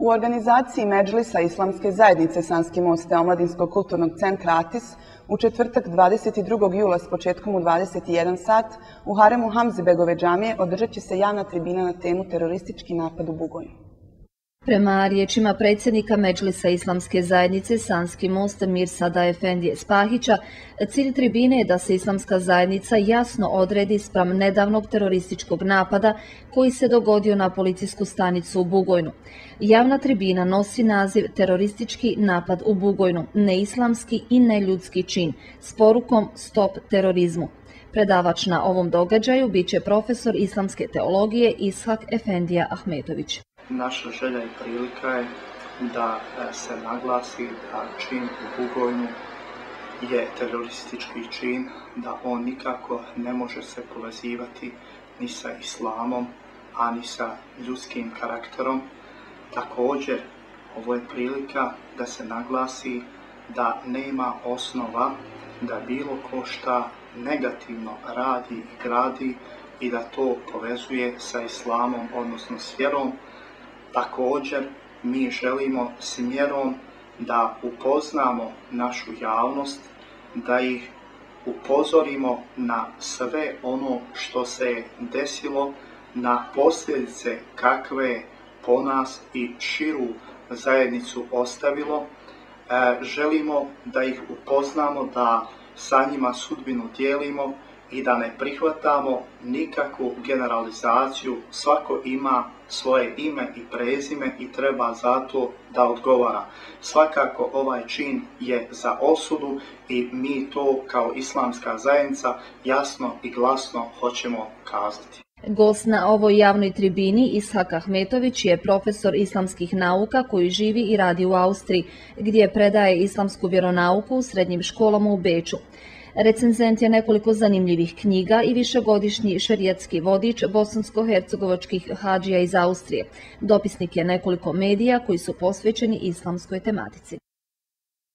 U organizaciji Medžlisa Islamske zajednice Sanski most Omladinskog kulturnog centra Atis u četvrtak 22. jula s početkom u 21 sat u haremu Hamzibegove džamije održat će se javna tribina na temu teroristički napad u Bugojnu. Prema riječima predsjednika Medžlisa Islamske zajednice Sanski most Mirsada Efendije Spahića, cilj tribine je da se Islamska zajednica jasno odredi spram nedavnog terorističkog napada koji se dogodio na policijsku stanicu u Bugojnu. Javna tribina nosi naziv Teroristički napad u Bugojnu, neislamski i neljudski čin, s porukom Stop terorizmu. Predavač na ovom događaju bit će profesor islamske teologije Ishak Efendija Ahmetović. Naša želja i prilika je da se naglasi da čin u Bugojnu je teroristički čin, da on nikako ne može se povezivati ni sa islamom, a ni sa ljudskim karakterom. Također, ovo je prilika da se naglasi da nema osnova da bilo ko šta negativno radi i gradi i da to povezuje sa islamom, odnosno s vjerom. Također, mi želimo s mjerom da upoznamo našu javnost, da ih upozorimo na sve ono što se je desilo, na posljedice kakve po nas i širu zajednicu ostavilo. Želimo da ih upoznamo, da sa njima sudbinu dijelimo i da ne prihvatamo nikakvu generalizaciju. Svako ima svoje ime i prezime i treba zato da odgovara. Svakako ovaj čin je za osudu i mi to kao islamska zajednica jasno i glasno hoćemo kazati. Gost na ovoj javnoj tribini Ishak Ahmetović je profesor islamskih nauka koji živi i radi u Austriji, gdje predaje islamsku vjeronauku u srednjim školama u Beču. Recenzent je nekoliko zanimljivih knjiga i višegodišnji šerijatski vodič bosansko-hercegovačkih hadžija iz Austrije. Dopisnik je nekoliko medija koji su posvećeni islamskoj tematici.